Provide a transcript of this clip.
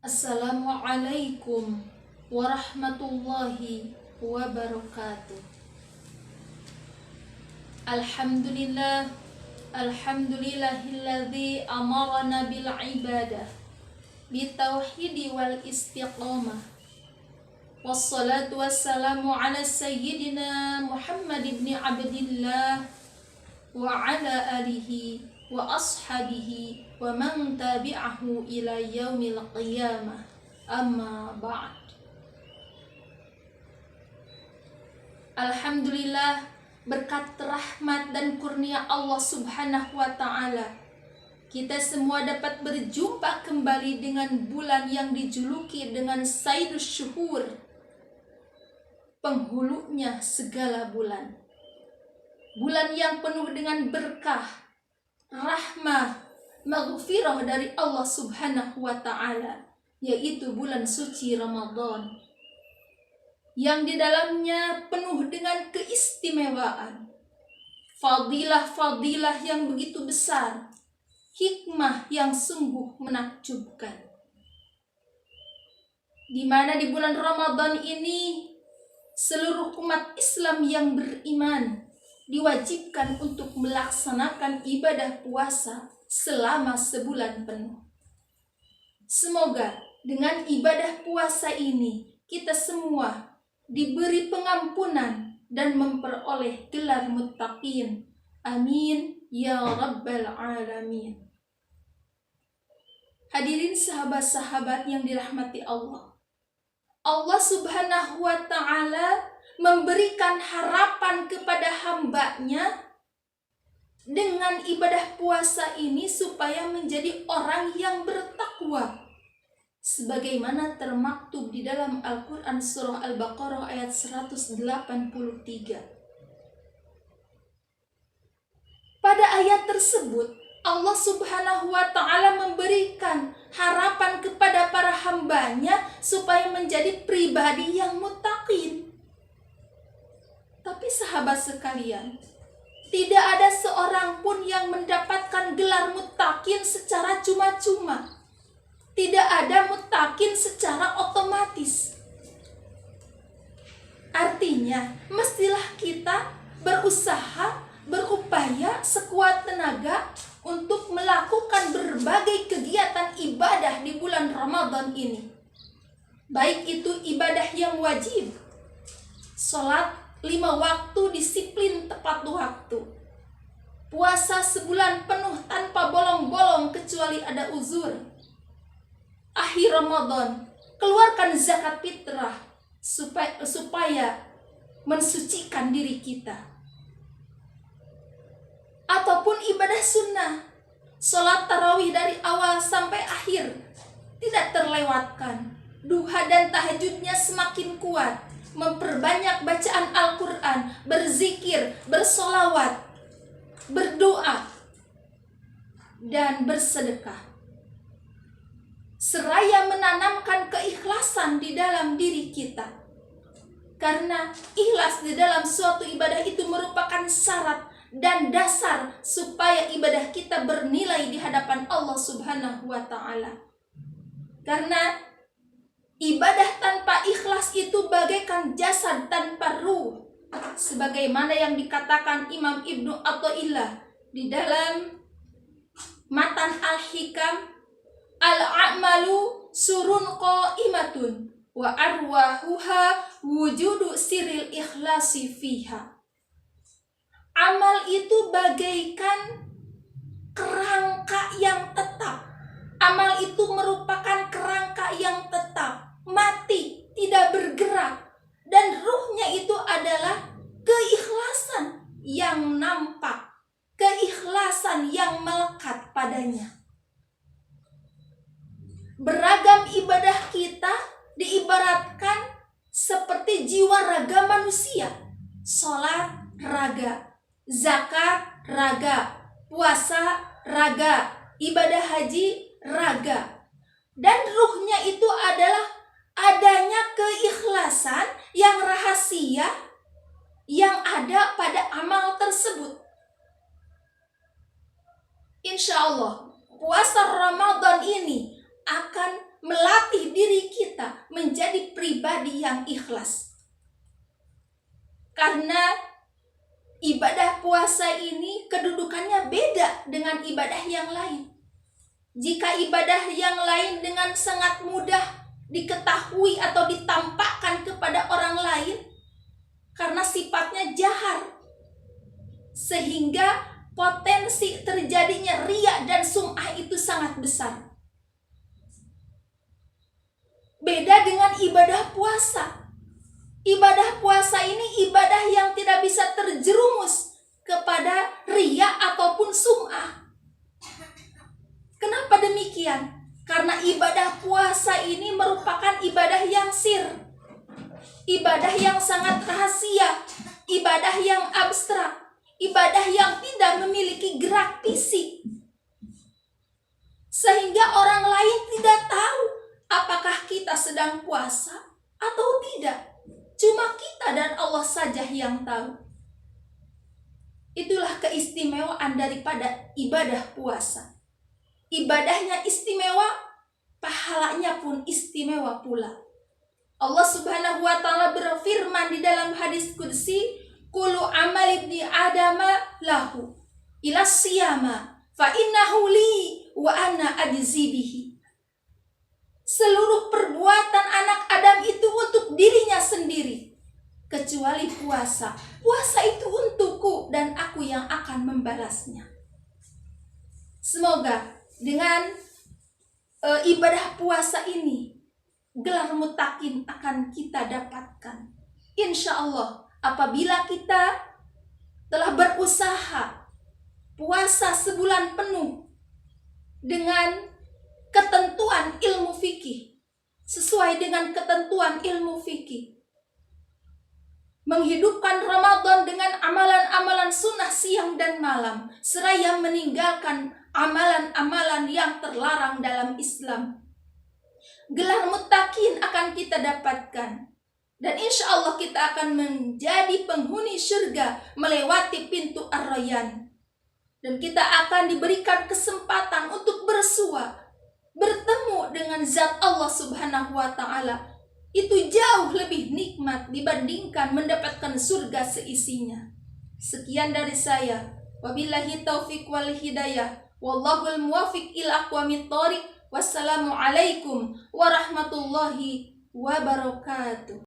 Assalamualaikum warahmatullahi wabarakatuh. Alhamdulillah, alhamdulillahilladzi amarana bil ibadah bitauhidi wal istiqamah. Wassalatu wassalamu ala sayyidina Muhammad ibn Abdillah wa ala alihi wa ashabihi wa man tabi'ahu ila yaumil qiyamah. Amma ba'd. Alhamdulillah, berkat rahmat dan kurnia Allah Subhanahu wa ta'ala, kita semua dapat berjumpa kembali dengan bulan yang dijuluki dengan Sayyidus Syuhur, penghulunya segala bulan. Bulan yang penuh dengan berkah, rahmah, maghfirah dari Allah Subhanahu wa ta'ala, yaitu bulan suci Ramadan, yang di dalamnya penuh dengan keistimewaan, fadilah-fadilah yang begitu besar, hikmah yang sungguh menakjubkan. Di mana di bulan Ramadan ini seluruh umat Islam yang beriman diwajibkan untuk melaksanakan ibadah puasa selama sebulan penuh. Semoga dengan ibadah puasa ini kita semua diberi pengampunan dan memperoleh gelar muttaqin. Amin ya rabbal alamin. Hadirin sahabat-sahabat yang dirahmati Allah, Allah Subhanahu wa ta'ala memberikan harapan kepada hambanya dengan ibadah puasa ini supaya menjadi orang yang bertakwa, sebagaimana termaktub di dalam Al-Quran surah Al-Baqarah ayat 183. Pada ayat tersebut Allah Subhanahu wa ta'ala memberikan harapan kepada para hambanya supaya menjadi pribadi yang muttaqin. Tapi sahabat sekalian, tidak ada seorang pun yang mendapatkan gelar muttaqin secara cuma-cuma. Tidak ada muttaqin secara otomatis. Artinya, mestilah kita berusaha, berupaya sekuat tenaga untuk melakukan berbagai kegiatan ibadah di bulan Ramadan ini. Baik itu ibadah yang wajib, sholat 5 waktu disiplin tepat waktu, puasa sebulan penuh tanpa bolong-bolong kecuali ada uzur, akhir Ramadan keluarkan zakat fitrah supaya mensucikan diri kita, ataupun ibadah sunnah, sholat tarawih dari awal sampai akhir tidak terlewatkan, duha dan tahajudnya semakin kuat, memperbanyak bacaan Al-Quran, berzikir, bersolawat, berdoa, dan bersedekah, seraya menanamkan keikhlasan di dalam diri kita. Karena ikhlas di dalam suatu ibadah itu merupakan syarat dan dasar supaya ibadah kita bernilai di hadapan Allah Subhanahu wa ta'ala. Karena ibadah tanpa ikhlas itu bagaikan jasad tanpa ruh, sebagaimana yang dikatakan Imam Ibnu Athaillah di dalam Matan Al-Hikam, al-a'malu surun qa'imatun wa arwahuha wujudu siril ikhlasi fiha. Amal itu bagaikan kerangka yang tetap. Amal itu merupakan kerangka yang tetap, mati, tidak bergerak, dan ruhnya itu adalah keikhlasan yang nampak, keikhlasan yang melekat padanya. Beragam ibadah kita diibaratkan seperti jiwa raga manusia. Sholat, raga, zakat, raga, puasa, raga, ibadah haji, raga. Dan ruhnya itu adalah adanya keikhlasan yang rahasia yang ada pada amal tersebut. Insya Allah puasa Ramadan ini akan melatih diri kita menjadi pribadi yang ikhlas. Karena ibadah puasa ini kedudukannya beda dengan ibadah yang lain. Jika ibadah yang lain dengan sangat mudah diketahui atau ditampakkan kepada orang lain karena sifatnya jahar, sehingga potensi terjadinya riya dan sum'ah itu sangat besar. Beda dengan ibadah puasa. Ibadah puasa ini ibadah yang tidak bisa terjerumus kepada riya ataupun sum'ah. Kenapa demikian? Karena ibadah puasa ini merupakan ibadah yang sir, ibadah yang sangat rahasia, ibadah yang abstrak, ibadah yang tidak memiliki gerak fisik, sehingga orang lain tidak tahu apakah kita sedang puasa atau tidak. Cuma kita dan Allah saja yang tahu. Itulah keistimewaan daripada ibadah puasa. Ibadahnya istimewa, pahalanya pun istimewa pula. Allah Subhanahu wa taala berfirman di dalam hadis qudsi, "Kullu amal ibni adama lahu ila siyama fa innahu li wa ana ajzi bihi." Seluruh perbuatan anak Adam itu untuk dirinya sendiri, kecuali puasa. Puasa itu untukku dan aku yang akan membalasnya. Semoga dengan ibadah puasa ini, gelar mutakin akan kita dapatkan. Insya Allah, apabila kita telah berusaha puasa sebulan penuh dengan ketentuan ilmu fikih, sesuai dengan ketentuan ilmu fikih, menghidupkan Ramadan dengan amalan-amalan sunnah siang dan malam, seraya meninggalkan amalan-amalan yang terlarang dalam Islam, gelar muttaqin akan kita dapatkan. Dan insya Allah kita akan menjadi penghuni surga melewati pintu Ar-Rayyan. Dan kita akan diberikan kesempatan untuk bersua, bertemu dengan zat Allah Subhanahu wa ta'ala. Itu jauh lebih nikmat dibandingkan mendapatkan surga seisinya. Sekian dari saya. Wabillahi taufiq wal hidayah. Wallahul muwafiq ila aqwamit thoriq. Wassalamualaikum warahmatullahi wabarakatuh.